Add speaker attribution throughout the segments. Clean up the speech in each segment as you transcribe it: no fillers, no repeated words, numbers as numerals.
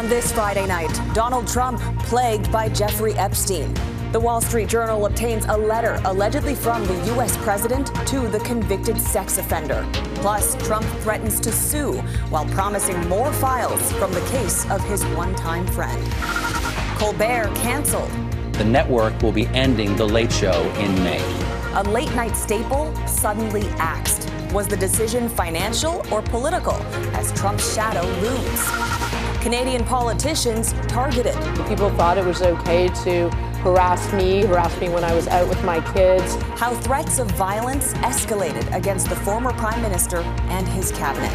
Speaker 1: On this Friday night, Donald Trump plagued by Jeffrey Epstein. The Wall Street Journal obtains a letter allegedly from the U.S. president to the convicted sex offender. Plus, Trump threatens to sue while promising more files from the case of his one-time friend. Colbert canceled.
Speaker 2: The network will be ending The Late Show in May.
Speaker 1: A late-night staple suddenly axed. Was the decision financial or political as Trump's shadow looms? Canadian politicians targeted.
Speaker 3: People thought it was okay to harass me when I was out with my kids.
Speaker 1: How threats of violence escalated against the former prime minister and his cabinet.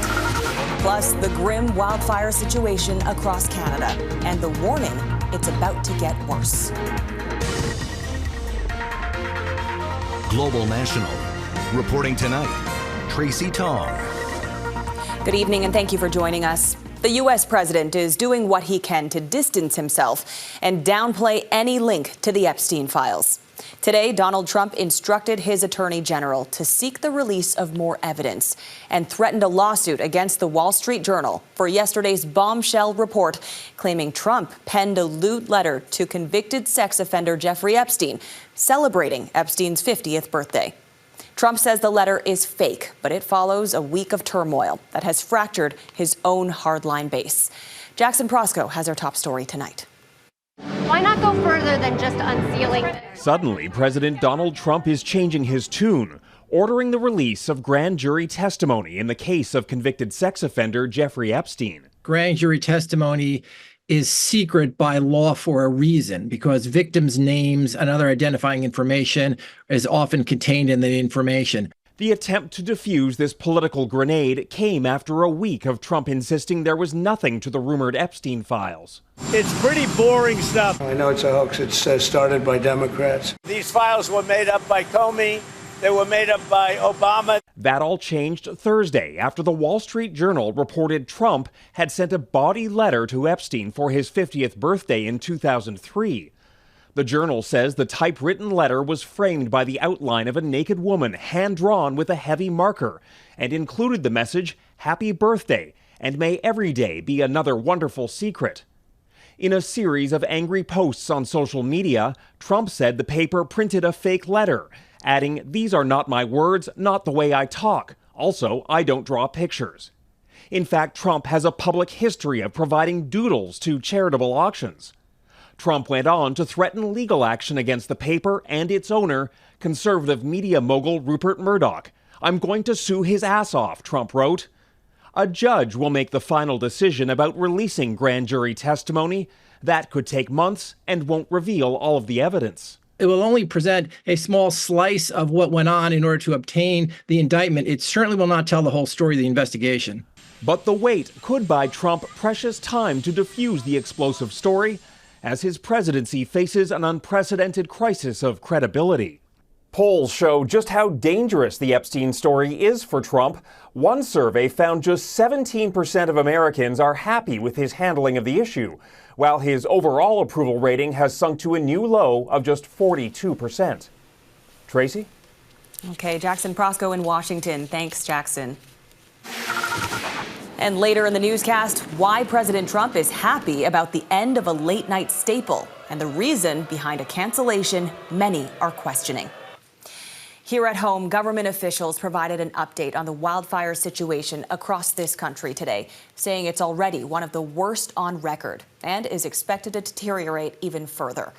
Speaker 1: Plus, the grim wildfire situation across Canada and the warning it's about to get worse.
Speaker 4: Global National. Reporting tonight, Tracy Tong.
Speaker 1: Good evening and thank you for joining us. The U.S. president is doing what he can to distance himself and downplay any link to the Epstein files. Today, Donald Trump instructed his attorney general to seek the release of more evidence and threatened a lawsuit against the Wall Street Journal for yesterday's bombshell report claiming Trump penned a lewd letter to convicted sex offender Jeffrey Epstein, celebrating Epstein's 50th birthday. Trump says the letter is fake, but it follows a week of turmoil that has fractured his own hardline base. Jackson Proskow has our top story tonight.
Speaker 5: Why not go further than just unsealing?
Speaker 6: Suddenly, President Donald Trump is changing his tune, ordering the release of grand jury testimony in the case of convicted sex offender Jeffrey Epstein.
Speaker 7: Grand jury testimony is secret by law for a reason, because victims' names and other identifying information is often contained in the information.
Speaker 6: The attempt to defuse this political grenade came after a week of Trump insisting there was nothing to the rumored Epstein files.
Speaker 8: It's pretty boring stuff.
Speaker 9: I know it's a hoax. It's started by Democrats.
Speaker 8: These files were made up by Comey. They were made up by Obama.
Speaker 6: That all changed Thursday after the Wall Street Journal reported Trump had sent a bawdy letter to Epstein for his 50th birthday in 2003. The Journal says the typewritten letter was framed by the outline of a naked woman hand-drawn with a heavy marker and included the message, "Happy birthday, and may every day be another wonderful secret." In a series of angry posts on social media, Trump said the paper printed a fake letter, adding, "These are not my words, not the way I talk. Also, I don't draw pictures." In fact, Trump has a public history of providing doodles to charitable auctions. Trump went on to threaten legal action against the paper and its owner, conservative media mogul Rupert Murdoch. "I'm going to sue his ass off," Trump wrote. A judge will make the final decision about releasing grand jury testimony. That could take months and won't reveal all of the evidence.
Speaker 7: It will only present a small slice of what went on in order to obtain the indictment. It certainly will not tell the whole story of the investigation.
Speaker 6: But the wait could buy Trump precious time to defuse the explosive story as his presidency faces an unprecedented crisis of credibility. Polls show just how dangerous the Epstein story is for Trump. One survey found just 17% of Americans are happy with his handling of the issue, while his overall approval rating has sunk to a new low of just 42%. Tracy?
Speaker 1: Okay, Jackson Proskow in Washington. Thanks, Jackson. And later in the newscast, why President Trump is happy about the end of a late-night staple and the reason behind a cancellation many are questioning. Here at home, government officials provided an update on the wildfire situation across this country today, saying it's already one of the worst on record and is expected to deteriorate even further.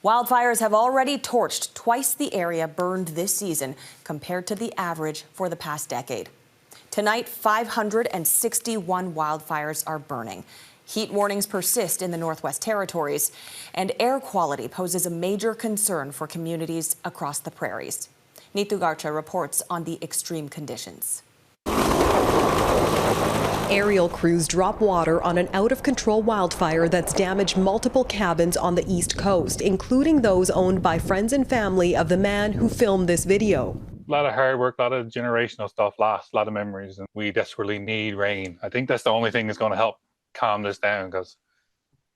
Speaker 1: Wildfires have already torched twice the area burned this season compared to the average for the past decade. Tonight, 561 wildfires are burning. Heat warnings persist in the Northwest Territories, and air quality poses a major concern for communities across the prairies. Neetu Garcha reports on the extreme conditions.
Speaker 10: Aerial crews drop water on an out-of-control wildfire that's damaged multiple cabins on the East Coast, including those owned by friends and family of the man who filmed this video.
Speaker 11: A lot of hard work, a lot of generational stuff lost, a lot of memories, and we desperately need rain. I think that's the only thing that's going to help calm this down, because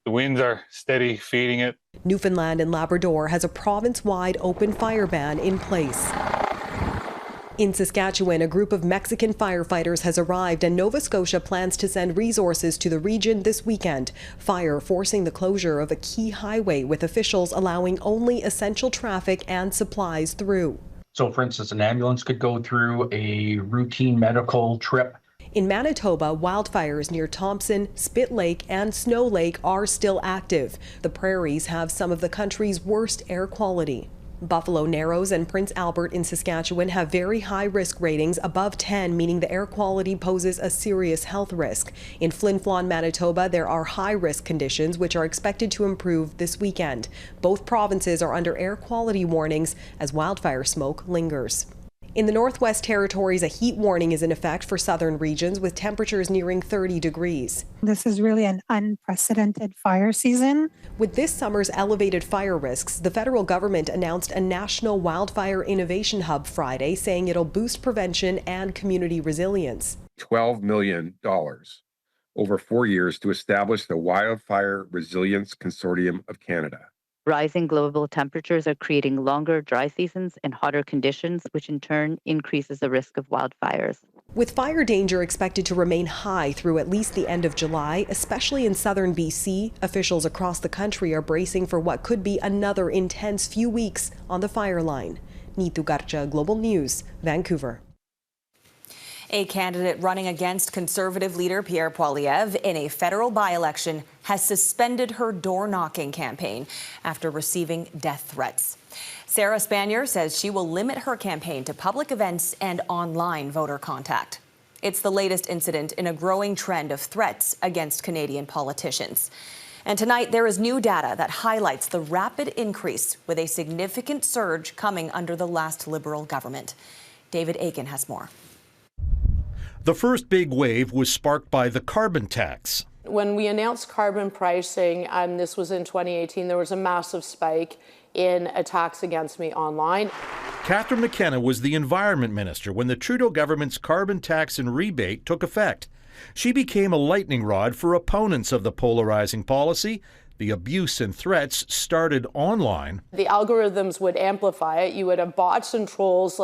Speaker 11: the winds are steady feeding it. Newfoundland
Speaker 10: and Labrador has a province-wide open fire ban in place. In Saskatchewan, a group of Mexican firefighters has arrived, and Nova Scotia plans to send resources to the region this weekend. Fire forcing the closure of a key highway, with officials allowing only essential traffic and supplies through.
Speaker 12: So, for instance, an ambulance could go through, a routine medical trip.
Speaker 10: In Manitoba, wildfires near Thompson, Spit Lake, and Snow Lake are still active. The Prairies have some of the country's worst air quality. Buffalo Narrows and Prince Albert in Saskatchewan have very high risk ratings, above 10, meaning the air quality poses a serious health risk. In Flin Flon, Manitoba, there are high risk conditions which are expected to improve this weekend. Both provinces are under air quality warnings as wildfire smoke lingers. In the Northwest Territories, a heat warning is in effect for southern regions, with temperatures nearing 30 degrees.
Speaker 13: This is really an unprecedented fire season.
Speaker 10: With this summer's elevated fire risks, the federal government announced a national wildfire innovation hub Friday, saying it'll boost prevention and community resilience.
Speaker 14: $12 million over 4 years to establish the Wildfire Resilience Consortium of Canada.
Speaker 15: Rising global temperatures are creating longer dry seasons and hotter conditions, which in turn increases the risk of wildfires.
Speaker 10: With fire danger expected to remain high through at least the end of July, especially in southern BC, officials across the country are bracing for what could be another intense few weeks on the fire line. Neetu Garcha, Global News, Vancouver.
Speaker 1: A candidate running against Conservative leader Pierre Poilievre in a federal by-election has suspended her door-knocking campaign after receiving death threats. Sarah Spanier says she will limit her campaign to public events and online voter contact. It's the latest incident in a growing trend of threats against Canadian politicians. And tonight, there is new data that highlights the rapid increase, with a significant surge coming under the last Liberal government. David Aiken has more.
Speaker 16: The first big wave was sparked by the carbon tax.
Speaker 3: When we announced carbon pricing, and this was in 2018, there was a massive spike in attacks against me online.
Speaker 16: Catherine McKenna was the environment minister when the Trudeau government's carbon tax and rebate took effect. She became a lightning rod for opponents of the polarizing policy. The abuse and threats started online.
Speaker 3: The algorithms would amplify it. You would have bots and trolls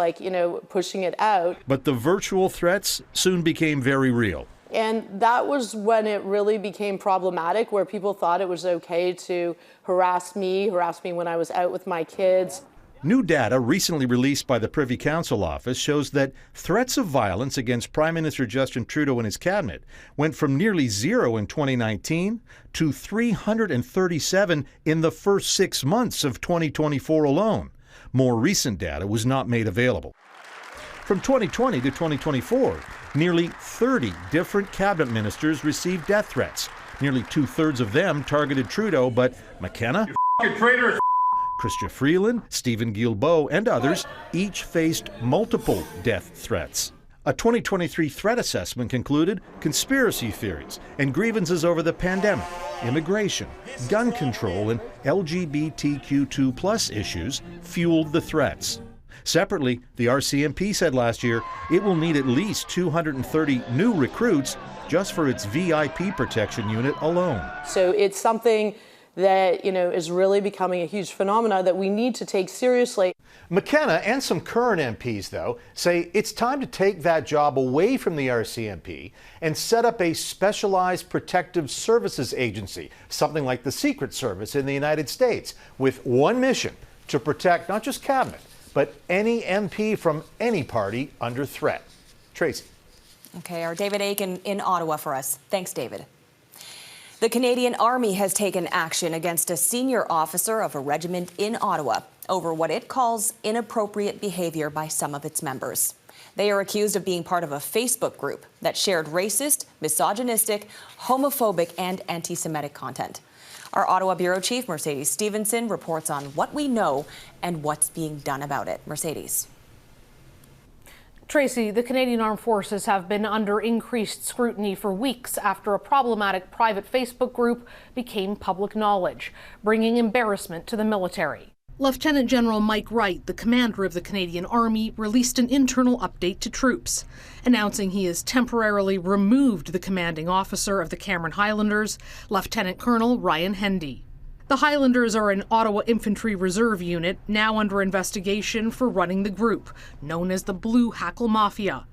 Speaker 3: pushing it out.
Speaker 16: But the virtual threats soon became very real.
Speaker 3: And that was when it really became problematic, where people thought it was okay to harass me when I was out with my kids.
Speaker 16: New data recently released by the Privy Council office shows that threats of violence against Prime Minister Justin Trudeau and his cabinet went from nearly zero in 2019 to 337 in the first 6 months of 2024 alone. More recent data was not made available. From 2020 to 2024, nearly 30 different cabinet ministers received death threats. Nearly 2/3 of them targeted Trudeau, but McKenna,
Speaker 17: you traitors,
Speaker 16: Chrystia Freeland, Stephen Guilbeault, and others each faced multiple death threats. A 2023 threat assessment concluded conspiracy theories and grievances over the pandemic, immigration, gun control, and LGBTQ2+ issues fueled the threats. Separately, the RCMP said last year it will need at least 230 new recruits just for its VIP protection unit alone.
Speaker 3: So it's something that, is really becoming a huge phenomenon that we need to take seriously.
Speaker 16: McKenna and some current MPs, though, say it's time to take that job away from the RCMP and set up a specialized protective services agency, something like the Secret Service in the United States, with one mission: to protect not just cabinet, but any MP from any party under threat. Tracy.
Speaker 1: Okay, our David Aiken in Ottawa for us. Thanks, David. The Canadian Army has taken action against a senior officer of a regiment in Ottawa over what it calls inappropriate behavior by some of its members. They are accused of being part of a Facebook group that shared racist, misogynistic, homophobic, and anti-Semitic content. Our Ottawa Bureau Chief, Mercedes Stevenson, reports on what we know and what's being done about it. Mercedes.
Speaker 18: Tracy, the Canadian Armed Forces have been under increased scrutiny for weeks after a problematic private Facebook group became public knowledge, bringing embarrassment to the military. Lieutenant General Mike Wright, the commander of the Canadian Army, released an internal update to troops, announcing he has temporarily removed the commanding officer of the Cameron Highlanders, Lieutenant Colonel Ryan Hendy. The Highlanders are an Ottawa Infantry Reserve unit now under investigation for running the group, known as the Blue Hackle Mafia.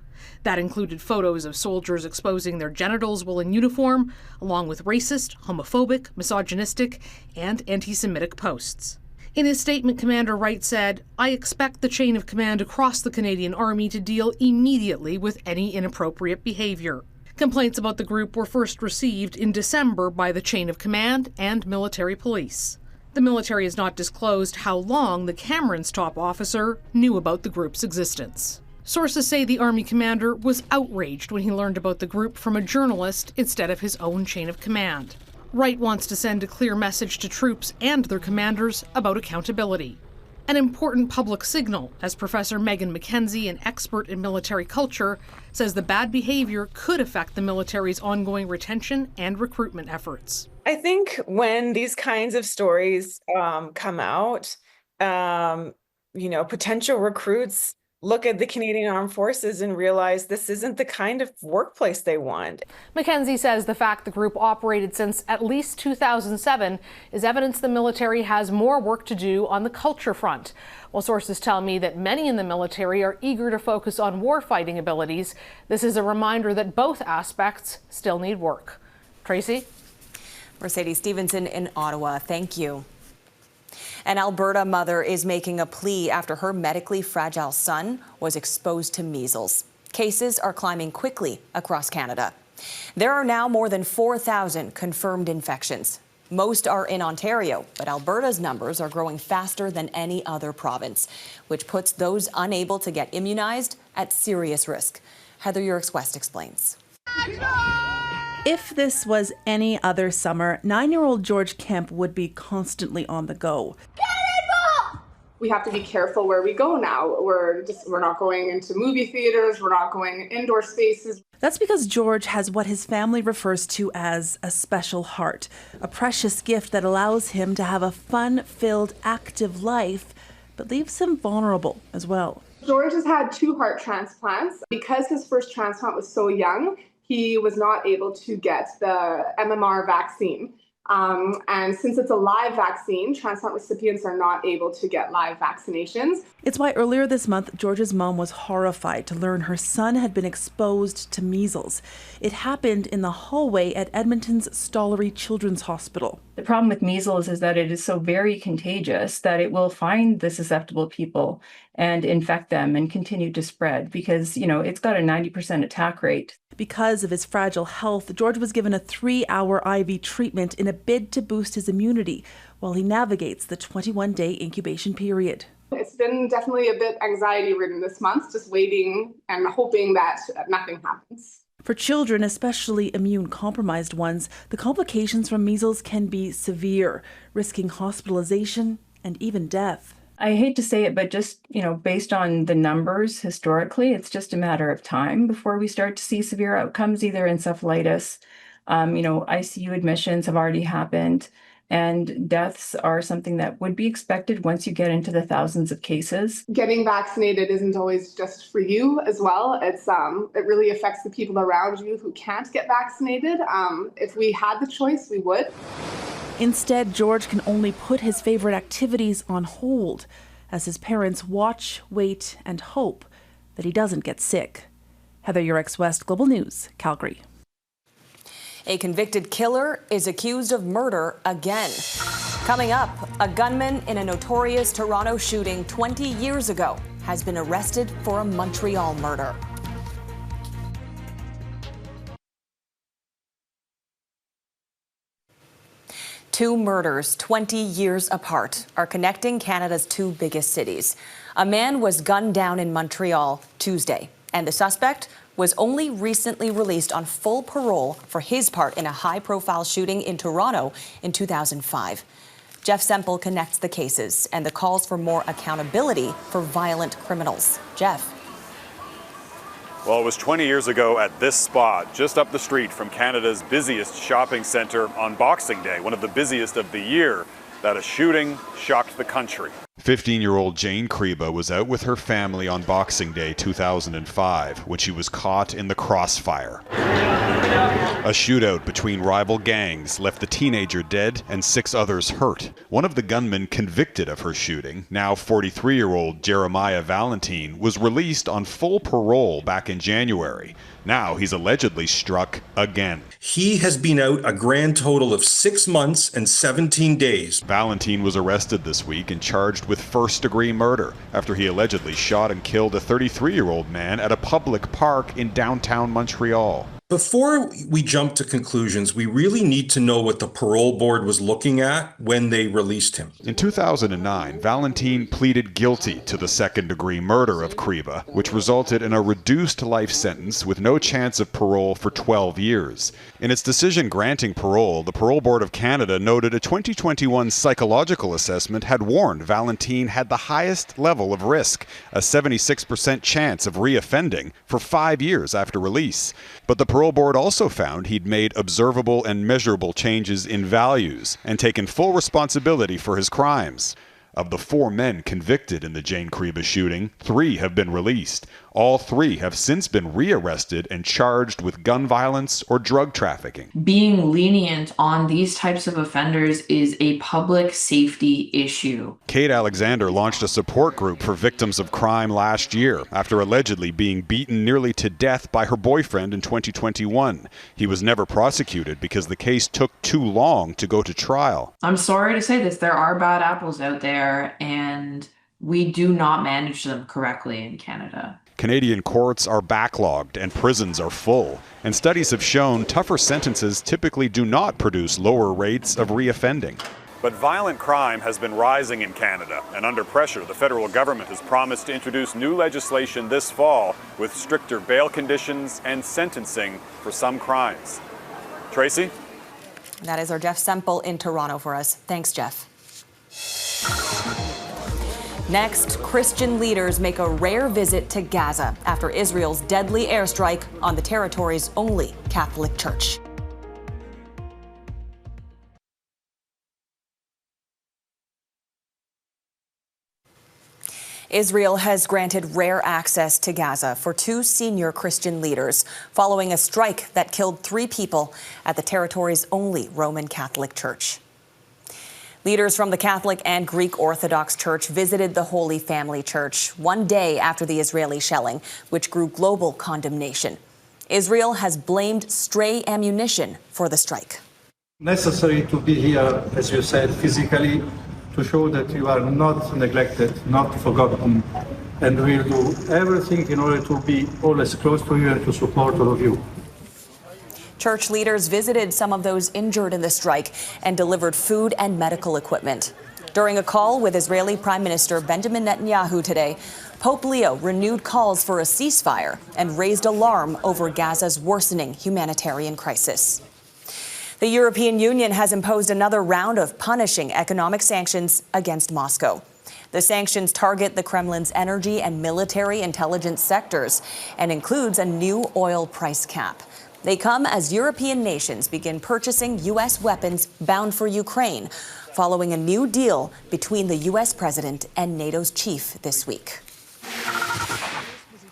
Speaker 18: That included photos of soldiers exposing their genitals while in uniform, along with racist, homophobic, misogynistic, and anti-Semitic posts. In his statement, Commander Wright said, "I expect the chain of command across the Canadian Army to deal immediately with any inappropriate behavior." Complaints about the group were first received in December by the chain of command and military police. The military has not disclosed how long the Cameron's top officer knew about the group's existence. Sources say the Army commander was outraged when he learned about the group from a journalist instead of his own chain of command. Wright wants to send a clear message to troops and their commanders about accountability. An important public signal, as Professor Megan McKenzie, an expert in military culture, says the bad behavior could affect the military's ongoing retention and recruitment efforts.
Speaker 17: I think when these kinds of stories come out, potential recruits look at the Canadian Armed Forces and realize this isn't the kind of workplace they want.
Speaker 18: McKenzie says the fact the group operated since at least 2007 is evidence the military has more work to do on the culture front. While sources tell me that many in the military are eager to focus on warfighting abilities, this is a reminder that both aspects still need work. Tracy?
Speaker 1: Mercedes Stevenson in Ottawa, thank you. An Alberta mother is making a plea after her medically fragile son was exposed to measles. Cases are climbing quickly across Canada. There are now more than 4,000 confirmed infections. Most are in Ontario, but Alberta's numbers are growing faster than any other province, which puts those unable to get immunized at serious risk. Heather Yerix-West explains.
Speaker 19: If this was any other summer, 9-year-old George Kemp would be constantly on the go.
Speaker 20: We have to be careful where we go now. We're not going into movie theaters. We're not going indoor spaces.
Speaker 19: That's because George has what his family refers to as a special heart, a precious gift that allows him to have a fun-filled, active life, but leaves him vulnerable as well.
Speaker 20: George has had 2 heart transplants. Because his first transplant was so young, he was not able to get the MMR vaccine. And since it's a live vaccine, transplant recipients are not able to get live vaccinations.
Speaker 19: It's why earlier this month, George's mom was horrified to learn her son had been exposed to measles. It happened in the hallway at Edmonton's Stollery Children's Hospital.
Speaker 21: The problem with measles is that it is so very contagious that it will find the susceptible people and infect them and continue to spread because, it's got a 90% attack rate.
Speaker 19: Because of his fragile health, George was given a 3-hour IV treatment in a bid to boost his immunity while he navigates the 21-day incubation period.
Speaker 20: It's been definitely a bit anxiety-ridden this month, just waiting and hoping that nothing happens.
Speaker 19: For children, especially immune-compromised ones, the complications from measles can be severe, risking hospitalization and even death.
Speaker 21: I hate to say it, but just, based on the numbers historically, it's just a matter of time before we start to see severe outcomes, either encephalitis, ICU admissions have already happened, and deaths are something that would be expected once you get into the thousands of cases.
Speaker 20: Getting vaccinated isn't always just for you as well. It really affects the people around you who can't get vaccinated. If we had the choice, we would.
Speaker 19: Instead, George can only put his favorite activities on hold as his parents watch, wait, and hope that he doesn't get sick. Heather Yerix-West, Global News, Calgary.
Speaker 1: A convicted killer is accused of murder again. Coming up, a gunman in a notorious Toronto shooting 20 years ago has been arrested for a Montreal murder. Two murders 20 years apart are connecting Canada's 2 biggest cities. A man was gunned down in Montreal Tuesday, and the suspect was only recently released on full parole for his part in a high-profile shooting in Toronto in 2005. Jeff Semple connects the cases and the calls for more accountability for violent criminals. Jeff.
Speaker 22: Well, it was 20 years ago at this spot, just up the street from Canada's busiest shopping centre on Boxing Day, one of the busiest of the year, that a shooting shocked the country.
Speaker 23: 15-year-old Jane Kreba was out with her family on Boxing Day 2005 when she was caught in the crossfire. A shootout between rival gangs left the teenager dead and 6 others hurt. One of the gunmen convicted of her shooting, now 43-year-old Jeremiah Valentine, was released on full parole back in January. Now he's allegedly struck again.
Speaker 2: He has been out a grand total of 6 months and 17 days.
Speaker 23: Valentine was arrested this week and charged with first-degree murder after he allegedly shot and killed a 33-year-old man at a public park in downtown Montreal.
Speaker 2: Before we jump to conclusions, we really need to know what the parole board was looking at when they released him.
Speaker 23: In 2009, Valentine pleaded guilty to the second-degree murder of Kriba, which resulted in a reduced life sentence with no chance of parole for 12 years. In its decision granting parole, the Parole Board of Canada noted a 2021 psychological assessment had warned Valentine had the highest level of risk, a 76% chance of reoffending for 5 years after release. But the Parole Board also found he'd made observable and measurable changes in values and taken full responsibility for his crimes. Of the 4 men convicted in the Jane Kriba shooting, 3 have been released. All 3 have since been rearrested and charged with gun violence or drug trafficking.
Speaker 4: Being lenient on these types of offenders is a public safety issue.
Speaker 23: Kate Alexander launched a support group for victims of crime last year after allegedly being beaten nearly to death by her boyfriend in 2021. He was never prosecuted because the case took too long to go to trial.
Speaker 4: I'm sorry to say this, there are bad apples out there, and we do not manage them correctly in Canada.
Speaker 23: Canadian courts are backlogged and prisons are full, and studies have shown tougher sentences typically do not produce lower rates of reoffending. But violent crime has been rising in Canada, and under pressure, the federal government has promised to introduce new legislation this fall with stricter bail conditions and sentencing for some crimes. Tracy?
Speaker 1: That is our Jeff Semple in Toronto for us. Thanks, Jeff. Next, Christian leaders make a rare visit to Gaza after Israel's deadly airstrike on the territory's only Catholic church. Israel has granted rare access to Gaza for 2 senior Christian leaders following a strike that killed 3 people at the territory's only Roman Catholic church. Leaders from the Catholic and Greek Orthodox Church visited the Holy Family Church 1 day after the Israeli shelling, which grew global condemnation. Israel has blamed stray ammunition for the strike.
Speaker 5: Necessary to be here, as you said, physically, to show that you are not neglected, not forgotten, and we'll do everything in order to be always close to you and to support all of you.
Speaker 1: Church leaders visited some of those injured in the strike and delivered food and medical equipment. During a call with Israeli Prime Minister Benjamin Netanyahu today, Pope Leo renewed calls for a ceasefire and raised alarm over Gaza's worsening humanitarian crisis. The European Union has imposed another round of punishing economic sanctions against Moscow. The sanctions target the Kremlin's energy and military intelligence sectors and includes a new oil price cap. They come as European nations begin purchasing U.S. weapons bound for Ukraine, following a new deal between the U.S. president and NATO's chief this week.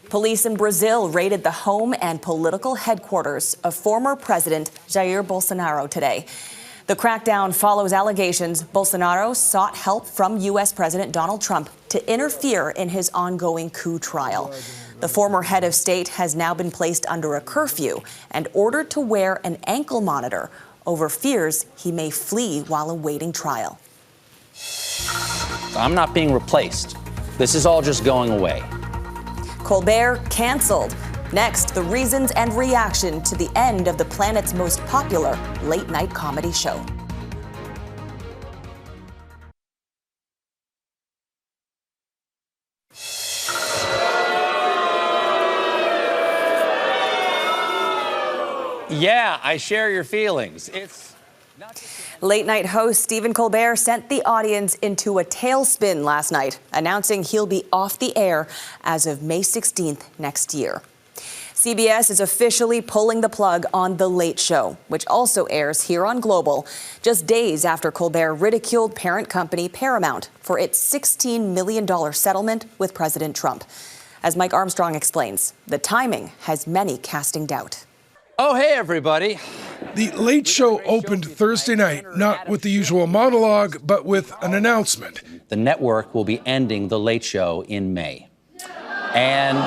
Speaker 1: Police in Brazil raided the home and political headquarters of former President Jair Bolsonaro today. The crackdown follows allegations Bolsonaro sought help from U.S. President Donald Trump to interfere in his ongoing coup trial. The former head of state has now been placed under a curfew and ordered to wear an ankle monitor over fears he may flee while awaiting trial.
Speaker 24: I'm not being replaced. This is all just going away.
Speaker 1: Colbert canceled. Next, the reasons and reaction to the end of the planet's most popular late-night comedy show.
Speaker 24: Yeah, I share your feelings.
Speaker 1: Late-night host Stephen Colbert sent the audience into a tailspin last night, announcing he'll be off the air as of May 16th next year. CBS is officially pulling the plug on The Late Show, which also airs here on Global, just days after Colbert ridiculed parent company Paramount for its $16 million settlement with President Trump. As Mike Armstrong explains, the timing has many casting doubt.
Speaker 24: Oh, hey, everybody.
Speaker 6: The Late Show opened Thursday night, not with the usual monologue, but with an announcement.
Speaker 24: The network will be ending The Late Show in May. And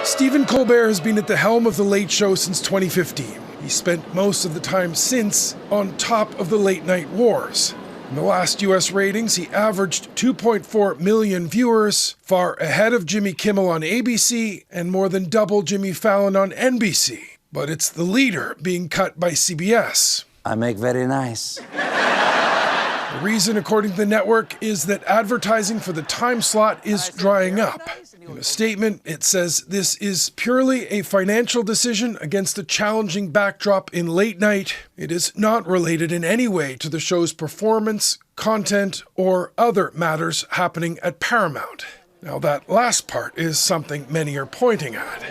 Speaker 6: Stephen Colbert has been at the helm of The Late Show since 2015. He spent most of the time since on top of the late night wars. In the last U.S. ratings, he averaged 2.4 million viewers, far ahead of Jimmy Kimmel on ABC and more than double Jimmy Fallon on NBC. But it's the leader being cut by CBS.
Speaker 24: I make very nice.
Speaker 6: The reason, according to the network, is that advertising for the time slot is drying up. In a statement, it says this is purely a financial decision against a challenging backdrop in late night. It is not related in any way to the show's performance, content, or other matters happening at Paramount. Now, that last part is something many are pointing at.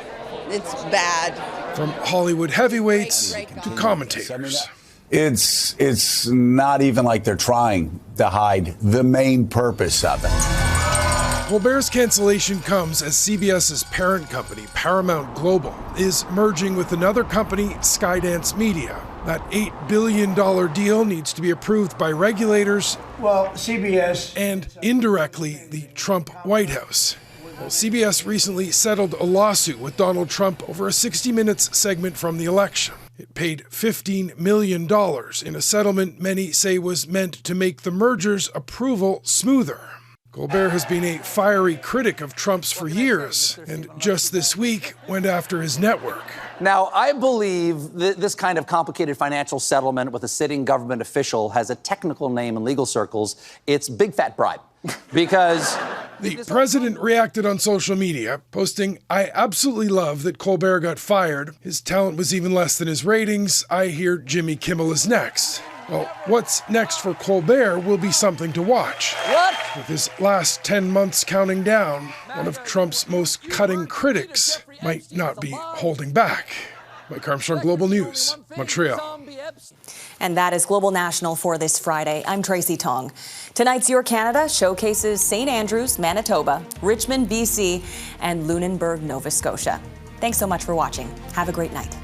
Speaker 7: It's bad.
Speaker 6: From Hollywood heavyweights to commentators.
Speaker 8: It's not even like they're trying to hide the main purpose of it.
Speaker 6: Colbert's cancellation comes as CBS's parent company, Paramount Global, is merging with another company, Skydance Media. That $8 billion deal needs to be approved by regulators.
Speaker 9: Well, CBS.
Speaker 6: And indirectly, the Trump White House. Well, CBS recently settled a lawsuit with Donald Trump over a 60 Minutes segment from the election. It paid $15 million in a settlement many say was meant to make the merger's approval smoother. Colbert has been a fiery critic of Trump's for years, and just this week went after his network.
Speaker 24: Now, I believe this kind of complicated financial settlement with a sitting government official has a technical name in legal circles. It's big fat bribe. Because
Speaker 6: the president reacted on social media, posting, "I absolutely love that Colbert got fired. His talent was even less than his ratings. I hear Jimmy Kimmel is next." Well, what's next for Colbert will be something to watch.
Speaker 24: What?
Speaker 6: With his last 10 months counting down, one of Trump's most cutting critics might not be holding back. Mike Armstrong, Global News, Montreal.
Speaker 1: And that is Global National for this Friday. I'm Tracy Tong. Tonight's Your Canada showcases St. Andrews, Manitoba, Richmond, BC, and Lunenburg, Nova Scotia. Thanks so much for watching. Have a great night.